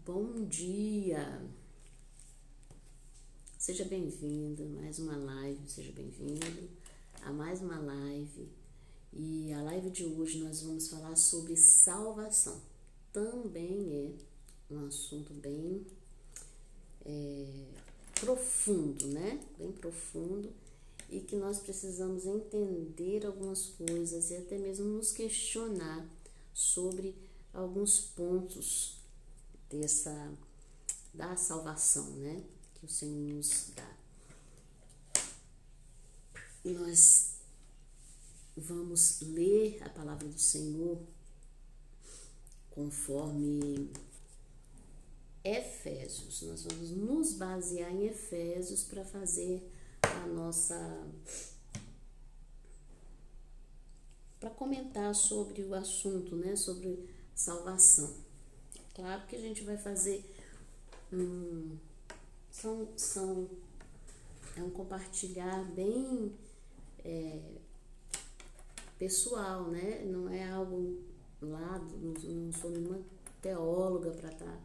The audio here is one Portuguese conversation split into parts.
Bom dia, seja bem-vindo a mais uma live, seja bem-vindo a mais uma live. E a live de hoje nós vamos falar sobre salvação. Também é um assunto bem profundo, né? Bem profundo, e que nós precisamos entender algumas coisas e até mesmo nos questionar sobre alguns pontos da salvação, né, que o Senhor nos dá. E nós vamos ler a palavra do Senhor conforme Efésios. Nós vamos nos basear em Efésios para fazer para comentar sobre o assunto, né, sobre salvação. Claro que a gente vai fazer um compartilhar bem pessoal, né? Não é algo lá, não sou nenhuma teóloga para estar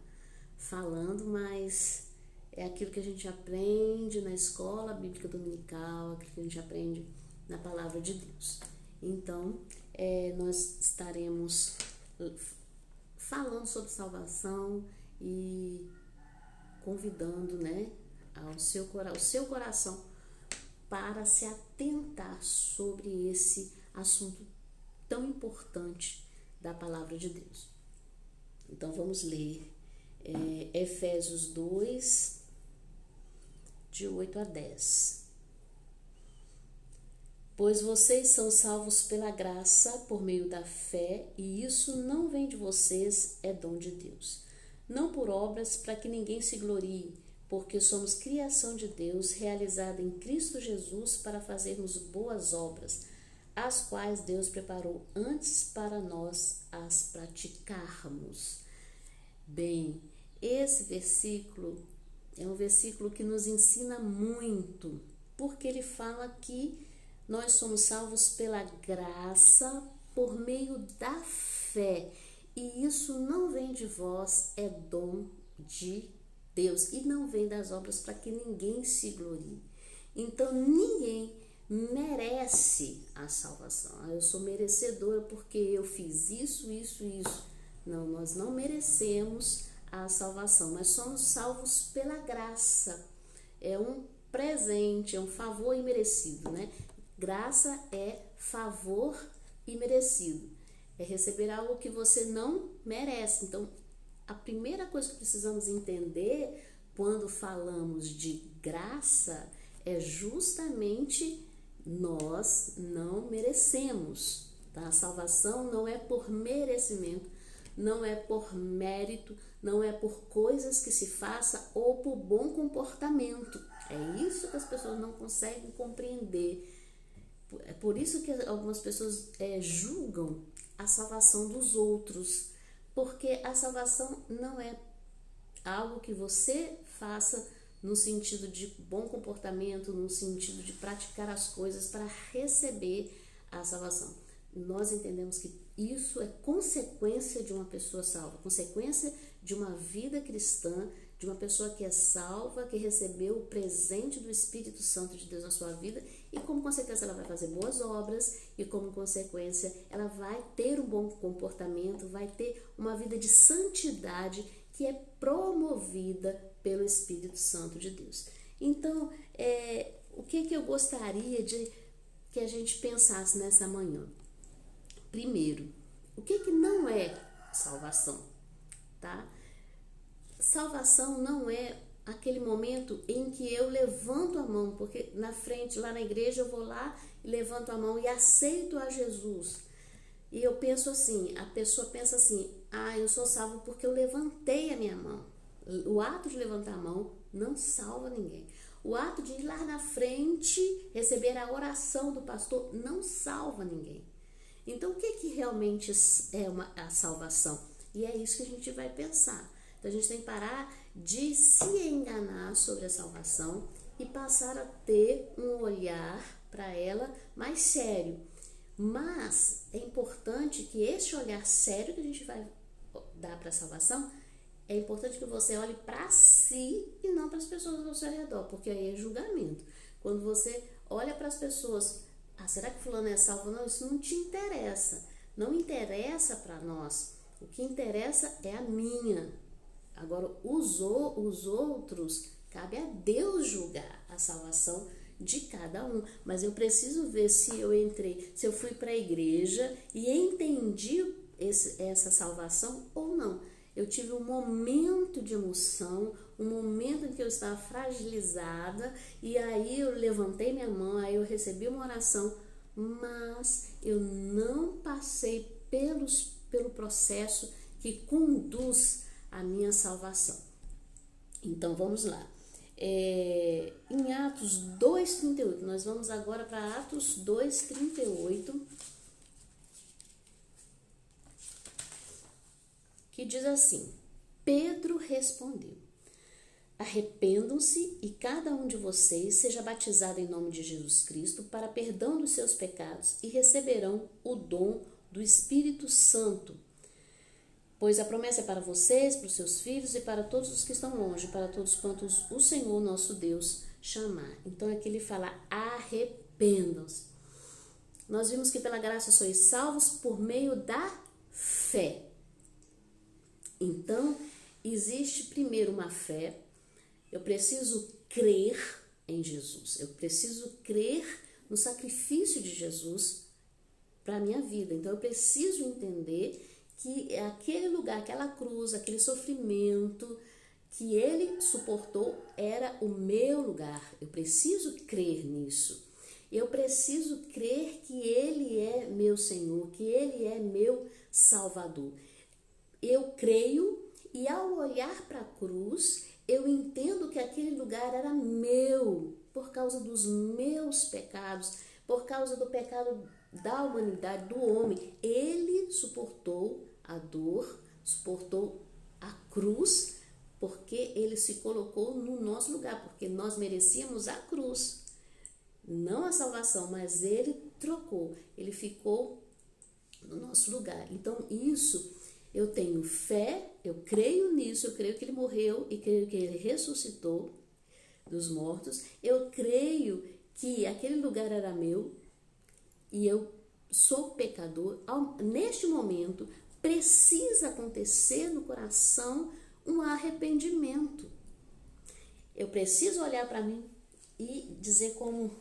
falando, mas é aquilo que a gente aprende na escola bíblica dominical, aquilo que a gente aprende na palavra de Deus. Então, nós estaremos falando sobre salvação e convidando, né, o seu coração para se atentar sobre esse assunto tão importante da palavra de Deus. Então vamos ler Efésios 2, de 8 a 10. Pois vocês são salvos pela graça, por meio da fé, e isso não vem de vocês, é dom de Deus. Não por obras, para que ninguém se glorie, porque somos criação de Deus, realizada em Cristo Jesus, para fazermos boas obras, as quais Deus preparou antes para nós as praticarmos. Bem, esse versículo é um versículo que nos ensina muito, porque ele fala que nós somos salvos pela graça, por meio da fé. E isso não vem de vós, é dom de Deus. E não vem das obras para que ninguém se glorie. Então, ninguém merece a salvação. Eu sou merecedora porque eu fiz isso. Não, nós não merecemos a salvação. Nós somos salvos pela graça. É um presente, é um favor imerecido, né? Graça é favor imerecido. É receber algo que você não merece. Então, a primeira coisa que precisamos entender quando falamos de graça é justamente nós não merecemos. Tá? A salvação não é por merecimento, não é por mérito, não é por coisas que se faça ou por bom comportamento. É isso que as pessoas não conseguem compreender. É por isso que algumas pessoas julgam a salvação dos outros, porque a salvação não é algo que você faça no sentido de bom comportamento, no sentido de praticar as coisas para receber a salvação. Nós entendemos que isso é consequência de uma pessoa salva, consequência de uma vida cristã, de uma pessoa que é salva, que recebeu o presente do Espírito Santo de Deus na sua vida, e como consequência ela vai fazer boas obras, e como consequência ela vai ter um bom comportamento, vai ter uma vida de santidade que é promovida pelo Espírito Santo de Deus. Então, o que eu gostaria de que a gente pensasse nessa manhã? Primeiro, o que não é salvação, tá? Salvação não é aquele momento em que eu levanto a mão, porque na frente, lá na igreja, eu vou lá e levanto a mão e aceito a Jesus. E eu penso assim, a pessoa pensa assim, eu sou salvo porque eu levantei a minha mão. O ato de levantar a mão não salva ninguém. O ato de ir lá na frente, receber a oração do pastor, não salva ninguém. Então, o que realmente é a salvação? E é isso que a gente vai pensar. Então, a gente tem que parar de se enganar sobre a salvação e passar a ter um olhar para ela mais sério. Mas é importante que esse olhar sério que a gente vai dar para a salvação é importante que você olhe para si e não para as pessoas ao seu redor, porque aí é julgamento. Quando você olha para as pessoas, será que fulano é salvo? Não, isso não te interessa. Não interessa para nós. O que interessa é a minha. Agora, os outros, cabe a Deus julgar a salvação de cada um. Mas eu preciso ver se eu entrei, se eu fui para a igreja e entendi essa salvação ou não. Eu tive um momento de emoção, um momento em que eu estava fragilizada, e aí eu levantei minha mão, aí eu recebi uma oração, mas eu não passei pelo processo que conduz à minha salvação. Então vamos lá. Em Atos 2:38, nós vamos agora para Atos 2:38, que diz assim: Pedro respondeu: arrependam-se e cada um de vocês seja batizado em nome de Jesus Cristo para perdão dos seus pecados e receberão o dom do Espírito Santo. Pois a promessa é para vocês, para os seus filhos e para todos os que estão longe, para todos quantos o Senhor nosso Deus chamar. Então aqui ele fala: arrependam-se. Nós vimos que pela graça sois salvos por meio da fé. Então, existe primeiro uma fé. Eu preciso crer em Jesus. Eu preciso crer no sacrifício de Jesus para a minha vida. Então, eu preciso entender que aquele lugar, aquela cruz, aquele sofrimento que ele suportou era o meu lugar. Eu preciso crer nisso. Eu preciso crer que ele é meu Senhor, que ele é meu Salvador. Eu creio e ao olhar para a cruz, eu entendo que aquele lugar era meu, por causa dos meus pecados, por causa do pecado da humanidade, do homem. Ele suportou a dor, suportou a cruz, porque ele se colocou no nosso lugar, porque nós merecíamos a cruz, não a salvação, mas ele trocou, ele ficou no nosso lugar. Então isso, eu tenho fé, eu creio nisso, eu creio que ele morreu e creio que ele ressuscitou dos mortos. Eu creio que aquele lugar era meu e eu sou pecador. Neste momento, precisa acontecer no coração um arrependimento. Eu preciso olhar para mim e dizer como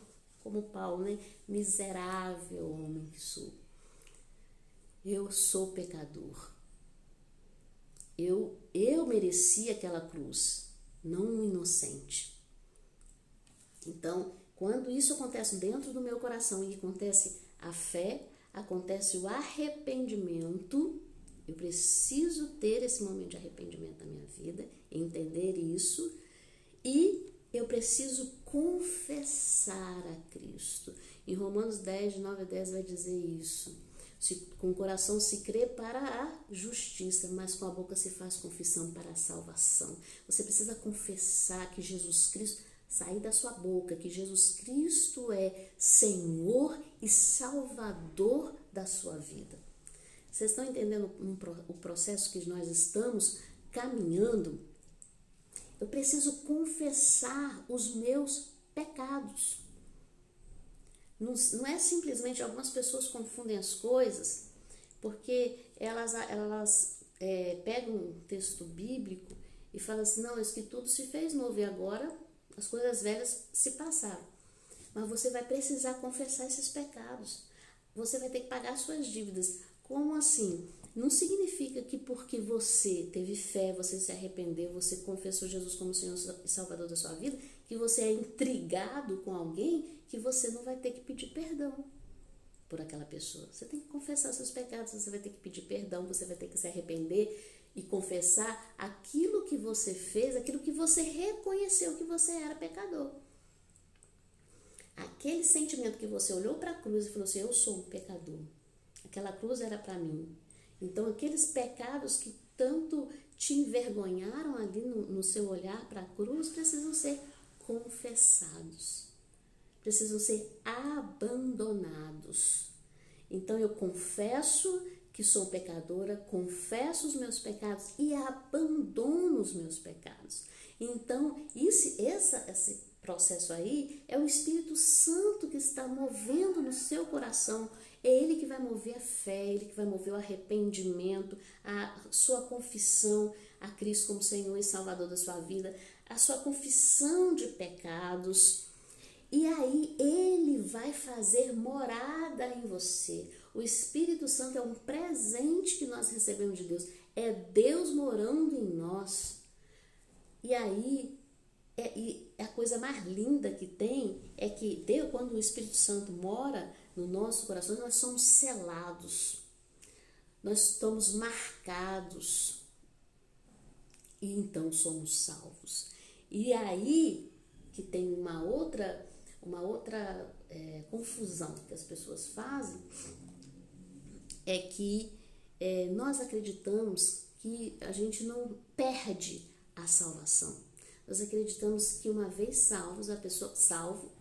Paulo, né? Miserável homem que sou. Eu sou pecador. Eu mereci aquela cruz, não um inocente. Então, quando isso acontece dentro do meu coração e acontece a fé, acontece o arrependimento, eu preciso ter esse momento de arrependimento na minha vida, entender isso, e eu preciso confessar a Cristo. Em Romanos 10, 9 a 10 vai dizer isso. Com o coração se crê para a justiça, mas com a boca se faz confissão para a salvação. Você precisa confessar que Jesus Cristo, sair da sua boca, que Jesus Cristo é Senhor e Salvador da sua vida. Vocês estão entendendo o processo que nós estamos caminhando? Eu preciso confessar os meus pecados. Não é simplesmente, algumas pessoas confundem as coisas, porque elas pegam um texto bíblico e falam assim: não, isso que tudo se fez novo e agora as coisas velhas se passaram. Mas você vai precisar confessar esses pecados. Você vai ter que pagar suas dívidas. Como assim? Não significa que porque você teve fé, você se arrependeu, você confessou Jesus como Senhor e Salvador da sua vida, que você é intrigado com alguém, que você não vai ter que pedir perdão por aquela pessoa. Você tem que confessar seus pecados, você vai ter que pedir perdão, você vai ter que se arrepender e confessar aquilo que você fez, aquilo que você reconheceu que você era pecador. Aquele sentimento que você olhou para a cruz e falou assim: eu sou um pecador. Aquela cruz era para mim. Então, aqueles pecados que tanto te envergonharam ali no seu olhar para a cruz precisam ser confessados, precisam ser abandonados. Então, eu confesso que sou pecadora, confesso os meus pecados e abandono os meus pecados. Então, esse processo aí é o Espírito Santo que está movendo no seu coração. É Ele que vai mover a fé, Ele que vai mover o arrependimento, a sua confissão a Cristo como Senhor e Salvador da sua vida, a sua confissão de pecados. E aí Ele vai fazer morada em você. O Espírito Santo é um presente que nós recebemos de Deus. É Deus morando em nós. E aí, a coisa mais linda que tem é que Deus, quando o Espírito Santo mora no nosso coração, nós somos selados. Nós estamos marcados. E então somos salvos. E aí que tem uma outra confusão que as pessoas fazem, é que nós acreditamos que a gente não perde a salvação. Nós acreditamos que uma vez salvo,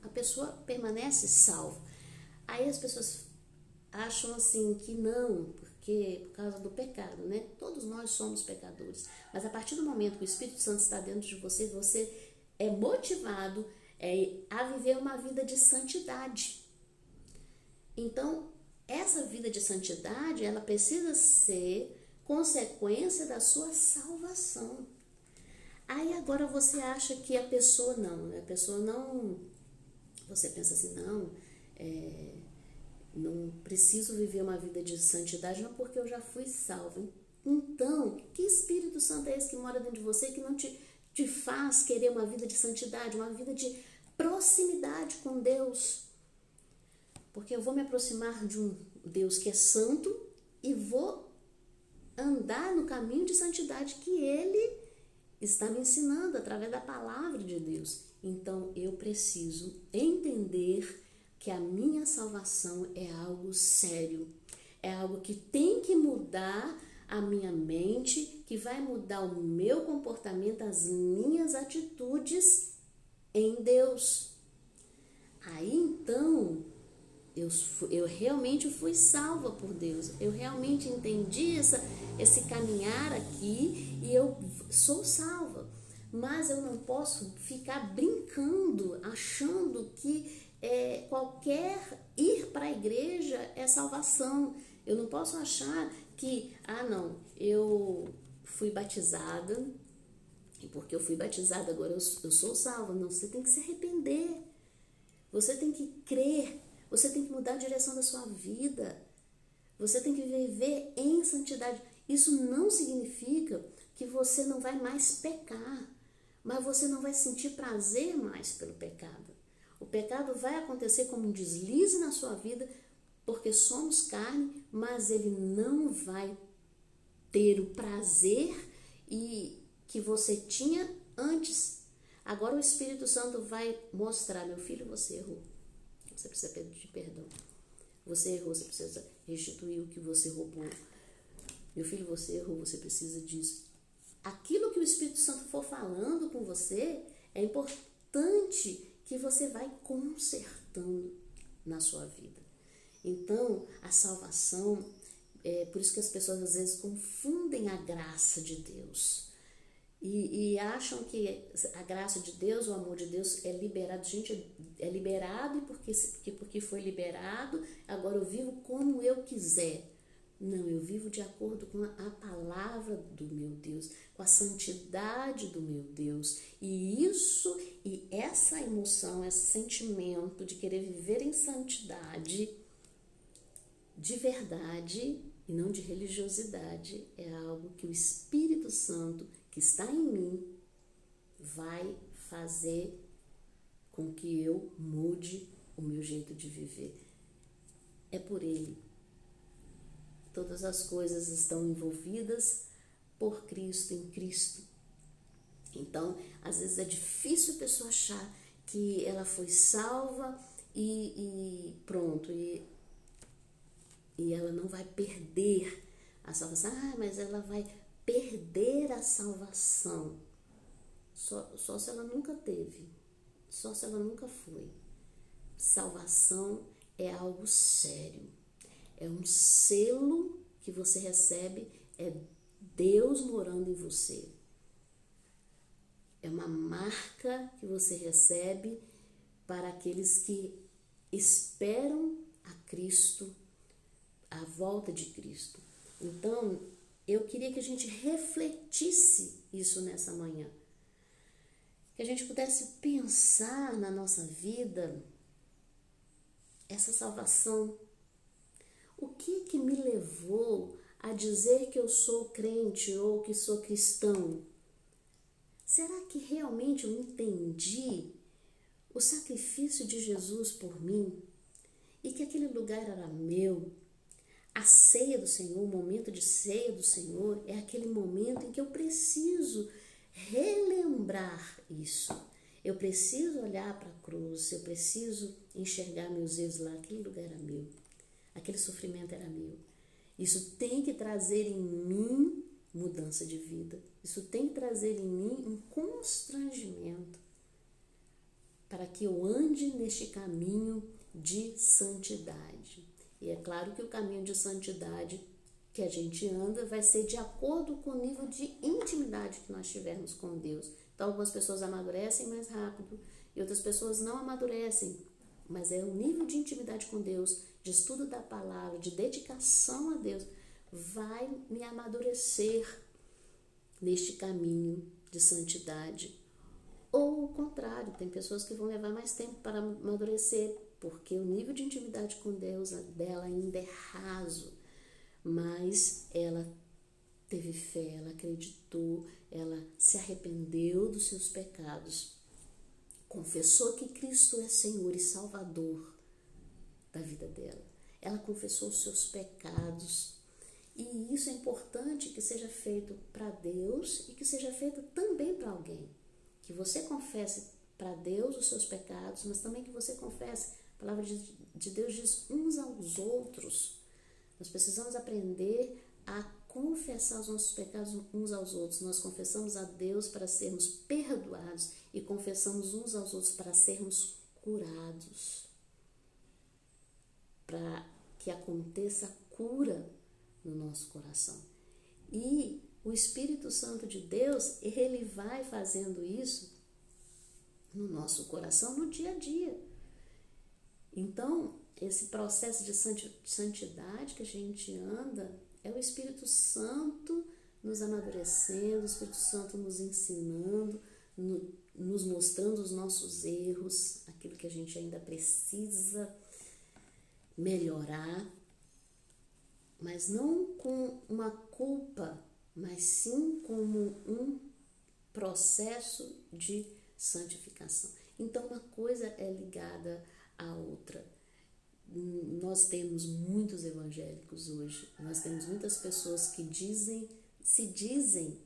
a pessoa permanece salva. Aí as pessoas acham assim que não, porque por causa do pecado, né? Todos nós somos pecadores. Mas a partir do momento que o Espírito Santo está dentro de você, você é motivado a viver uma vida de santidade. Então, essa vida de santidade, ela precisa ser consequência da sua salvação. Aí agora você acha que a pessoa não, né? A pessoa não, você pensa assim, não preciso viver uma vida de santidade, não, porque eu já fui salvo. Então, que Espírito Santo é esse que mora dentro de você, que não te faz querer uma vida de santidade, uma vida de proximidade com Deus? Porque eu vou me aproximar de um Deus que é santo e vou andar no caminho de santidade que Ele está me ensinando através da palavra de Deus. Então, eu preciso entender que a minha salvação é algo sério. É algo que tem que mudar a minha mente, que vai mudar o meu comportamento, as minhas atitudes em Deus. Aí, então, eu realmente fui salva por Deus. Eu realmente entendi esse caminhar aqui e eu sou salva. Mas eu não posso ficar brincando, achando que qualquer ir para a igreja é salvação. Eu não posso achar que, eu fui batizada e porque eu fui batizada agora eu sou salva. Não, você tem que se arrepender. Você tem que crer. Você tem que mudar a direção da sua vida. Você tem que viver em santidade. Isso não significa que você não vai mais pecar, mas você não vai sentir prazer mais pelo pecado. O pecado vai acontecer como um deslize na sua vida, porque somos carne, mas ele não vai ter o prazer que você tinha antes. Agora o Espírito Santo vai mostrar, meu filho, você errou. Você precisa pedir perdão. Você errou, você precisa restituir o que você roubou. Meu filho, você errou, você precisa disso. Aquilo que o Espírito Santo for falando com você, é importante que você vai consertando na sua vida. Então, a salvação, por isso que as pessoas às vezes confundem a graça de Deus. E acham que a graça de Deus, o amor de Deus é liberado. Gente, é liberado e porque foi liberado, agora eu vivo como eu quiser. Não, eu vivo de acordo com a palavra do meu Deus, com a santidade do meu Deus. E essa emoção, esse sentimento de querer viver em santidade, de verdade e não de religiosidade, é algo que o Espírito Santo que está em mim vai fazer com que eu mude o meu jeito de viver. É por Ele. Todas as coisas estão envolvidas por Cristo, em Cristo. Então, às vezes é difícil a pessoa achar que ela foi salva e pronto, e ela não vai perder a salvação. Mas ela vai perder a salvação. Só se ela nunca teve, só se ela nunca foi. Salvação é algo sério. É um selo que você recebe é Deus morando em você. É uma marca que você recebe para aqueles que esperam a Cristo, a volta de Cristo. Então, eu queria que a gente refletisse isso nessa manhã. Que a gente pudesse pensar na nossa vida essa salvação. O que me levou a dizer que eu sou crente ou que sou cristão? Será que realmente eu entendi o sacrifício de Jesus por mim e que aquele lugar era meu? A ceia do Senhor, o momento de ceia do Senhor, é aquele momento em que eu preciso relembrar isso. Eu preciso olhar para a cruz, eu preciso enxergar meus erros lá. Aquele lugar era meu, aquele sofrimento era meu. Isso tem que trazer em mim mudança de vida. Isso tem que trazer em mim um constrangimento para que eu ande neste caminho de santidade. E é claro que o caminho de santidade que a gente anda vai ser de acordo com o nível de intimidade que nós tivermos com Deus. Então, algumas pessoas amadurecem mais rápido e outras pessoas não amadurecem. Mas é o nível de intimidade com Deus, de estudo da palavra, de dedicação a Deus, vai me amadurecer neste caminho de santidade. Ou o contrário, tem pessoas que vão levar mais tempo para amadurecer, porque o nível de intimidade com Deus dela ainda é raso, mas ela teve fé, ela acreditou, ela se arrependeu dos seus pecados, confessou que Cristo é Senhor e Salvador da vida dela. Ela confessou os seus pecados. E isso é importante que seja feito para Deus e que seja feito também para alguém. Que você confesse para Deus os seus pecados, mas também que você confesse. A palavra de Deus diz uns aos outros. Nós precisamos aprender a confessar os nossos pecados uns aos outros. Nós confessamos a Deus para sermos perdoados e confessamos uns aos outros para sermos curados. Para que aconteça a cura no nosso coração. E o Espírito Santo de Deus, ele vai fazendo isso no nosso coração no dia a dia. Então, esse processo de santidade que a gente anda é o Espírito Santo nos amadurecendo, o Espírito Santo nos ensinando, nos mostrando os nossos erros, aquilo que a gente ainda precisa melhorar, mas não com uma culpa, mas sim como um processo de santificação. Então, uma coisa é ligada à outra. Nós temos muitos evangélicos hoje, nós temos muitas pessoas que se dizem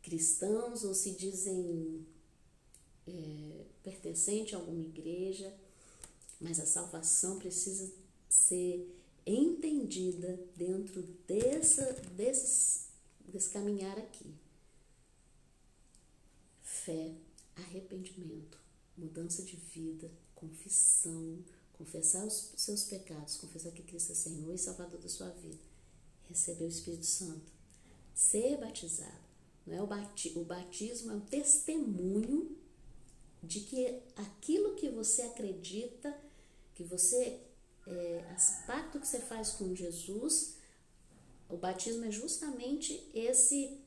cristãos ou se dizem pertencente a alguma igreja, mas a salvação precisa ser entendida dentro desse caminhar aqui. Fé, arrependimento, mudança de vida, confissão, confessar os seus pecados, confessar que Cristo é Senhor e Salvador da sua vida, receber o Espírito Santo, ser batizado. Não é o batismo é um testemunho de que aquilo que você acredita, que você esse pacto que você faz com Jesus, o batismo é justamente esse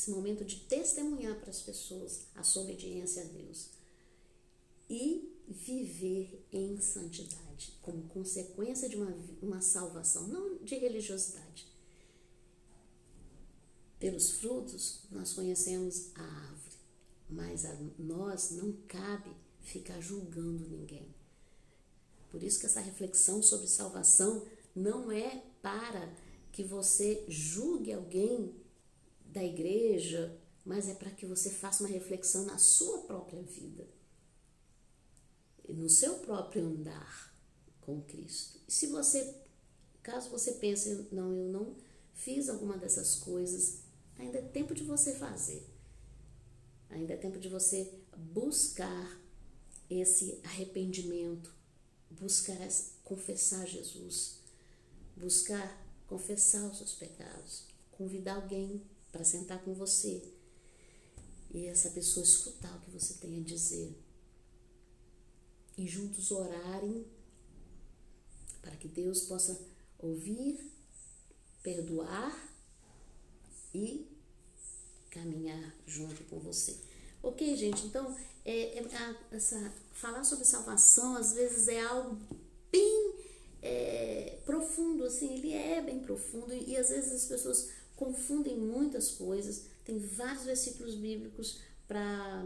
momento de testemunhar para as pessoas a sua obediência a Deus e viver em santidade como consequência de uma salvação, não de religiosidade. Pelos frutos nós conhecemos a árvore, mas a nós não cabe ficar julgando ninguém. Por isso que essa reflexão sobre salvação não é para que você julgue alguém da igreja, mas é para que você faça uma reflexão na sua própria vida, no seu próprio andar com Cristo. E se caso você pense, não, eu não fiz alguma dessas coisas, ainda é tempo de você fazer. Ainda é tempo de você buscar esse arrependimento, buscar confessar Jesus, buscar confessar os seus pecados, convidar alguém para sentar com você e essa pessoa escutar o que você tem a dizer e juntos orarem para que Deus possa ouvir, perdoar e caminhar junto com você. Ok, gente? Então, falar sobre salvação às vezes é algo bem profundo, assim, ele é bem profundo e às vezes as pessoas confundem muitas coisas. Tem vários versículos bíblicos para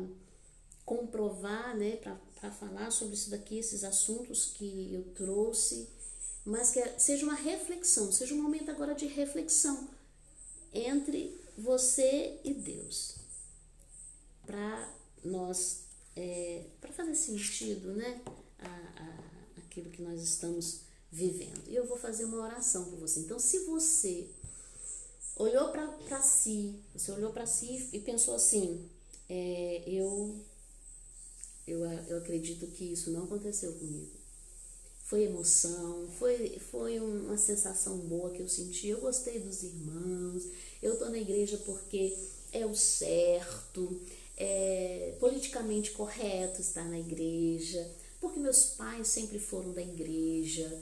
comprovar, né, para falar sobre isso daqui, esses assuntos que eu trouxe, mas que seja uma reflexão, seja um momento agora de reflexão entre você e Deus, para nós, para fazer sentido, né, aquilo que nós estamos vivendo. E eu vou fazer uma oração por você. Então, se você olhou para si, e pensou assim, eu acredito que isso não aconteceu comigo. Foi emoção, foi uma sensação boa que eu senti, eu gostei dos irmãos, eu tô na igreja porque é o certo, é politicamente correto estar na igreja, porque meus pais sempre foram da igreja,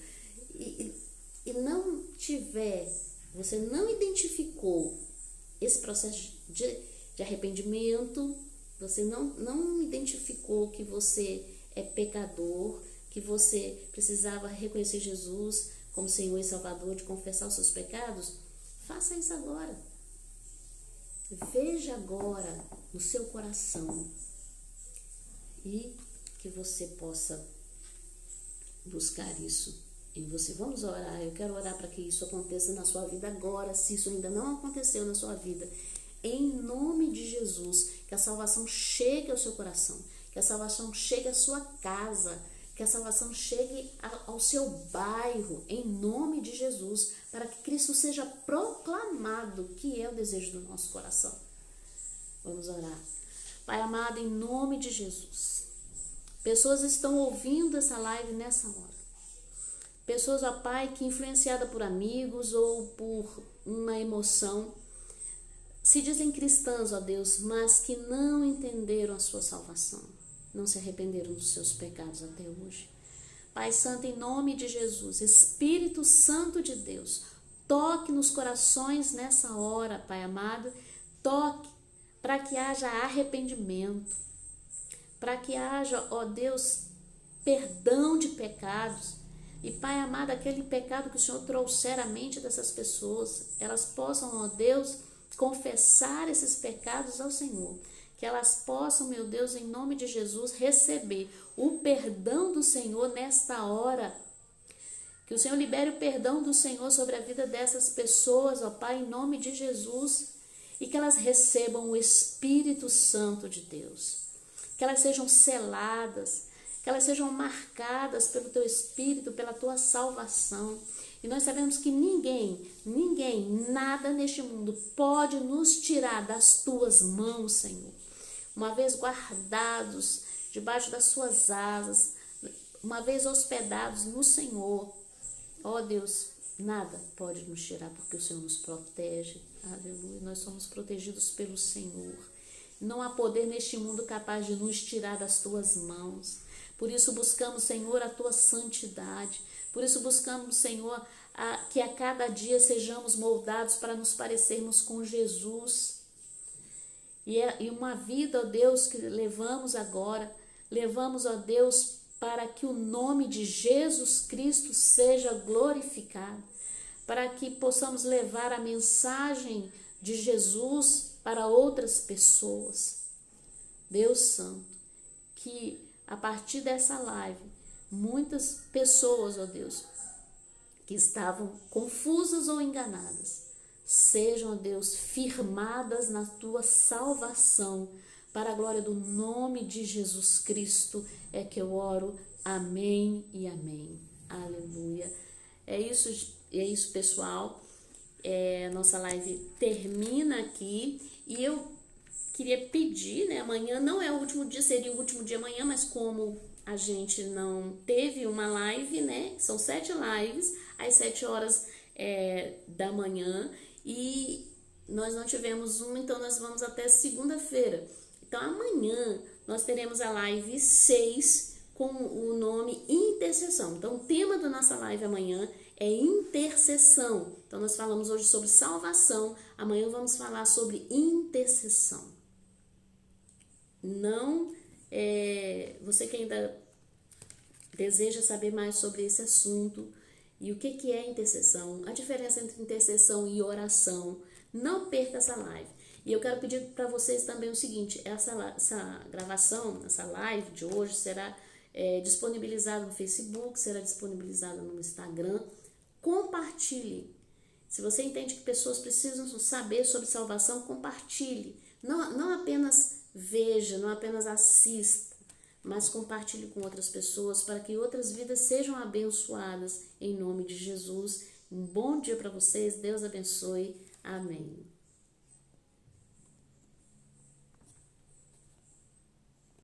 e não tiver, você não identificou esse processo de arrependimento, você não identificou que você é pecador, que você precisava reconhecer Jesus como Senhor e Salvador, de confessar os seus pecados, faça isso agora. Veja agora no seu coração e que você possa buscar isso em você. Vamos orar, eu quero orar para que isso aconteça na sua vida agora, se isso ainda não aconteceu na sua vida. Em nome de Jesus, que a salvação chegue ao seu coração, que a salvação chegue à sua casa, que a salvação chegue ao seu bairro, em nome de Jesus, para que Cristo seja proclamado, que é o desejo do nosso coração. Vamos orar. Pai amado, em nome de Jesus, pessoas estão ouvindo essa live nessa hora. Pessoas, ó Pai, que influenciadas por amigos ou por uma emoção, se dizem cristãs, ó Deus, mas que não entenderam a sua salvação, não se arrependeram dos seus pecados até hoje. Pai Santo, em nome de Jesus, Espírito Santo de Deus, toque nos corações nessa hora, Pai amado, toque para que haja arrependimento, para que haja, ó Deus, perdão de pecados. E Pai amado, aquele pecado que o Senhor trouxer à mente dessas pessoas, elas possam, ó Deus, confessar esses pecados ao Senhor. Que elas possam, meu Deus, em nome de Jesus, receber o perdão do Senhor nesta hora. Que o Senhor libere o perdão do Senhor sobre a vida dessas pessoas, ó Pai, em nome de Jesus. E que elas recebam o Espírito Santo de Deus. Que elas sejam seladas, que elas sejam marcadas pelo Teu Espírito, pela Tua salvação. E nós sabemos que ninguém, nada neste mundo pode nos tirar das Tuas mãos, Senhor. Uma vez guardados debaixo das Suas asas, uma vez hospedados no Senhor, ó Deus, nada pode nos tirar, porque o Senhor nos protege. Aleluia, nós somos protegidos pelo Senhor. Não há poder neste mundo capaz de nos tirar das Tuas mãos. Por isso buscamos, Senhor, a Tua santidade. Por isso buscamos, Senhor, que a cada dia sejamos moldados para nos parecermos com Jesus. E uma vida, ó Deus, que levamos agora, ó Deus, para que o nome de Jesus Cristo seja glorificado, para que possamos levar a mensagem de Jesus para outras pessoas. Deus Santo, que a partir dessa live, muitas pessoas, ó Deus, que estavam confusas ou enganadas, sejam, ó Deus, firmadas na Tua salvação, para a glória do nome de Jesus Cristo, é que eu oro. Amém e amém. Aleluia. É isso, pessoal. Nossa live termina aqui e eu queria pedir, né? Amanhã não é o último dia, seria o último dia amanhã, mas como a gente não teve uma live, né? São 7 lives, às 7 horas da manhã e nós não tivemos uma, então nós vamos até segunda-feira. Então amanhã nós teremos a live 6 com o nome intercessão. Então o tema da nossa live amanhã é intercessão. Então nós falamos hoje sobre salvação, amanhã vamos falar sobre intercessão. Não, você que ainda deseja saber mais sobre esse assunto e o que é intercessão, a diferença entre intercessão e oração, não perca essa live. E eu quero pedir para vocês também o seguinte, essa gravação, essa live de hoje será disponibilizada no Facebook, será disponibilizada no Instagram. Compartilhe. Se você entende que pessoas precisam saber sobre salvação, compartilhe. Não apenas veja, não apenas assista, mas compartilhe com outras pessoas para que outras vidas sejam abençoadas em nome de Jesus. Um bom dia para vocês, Deus abençoe. Amém.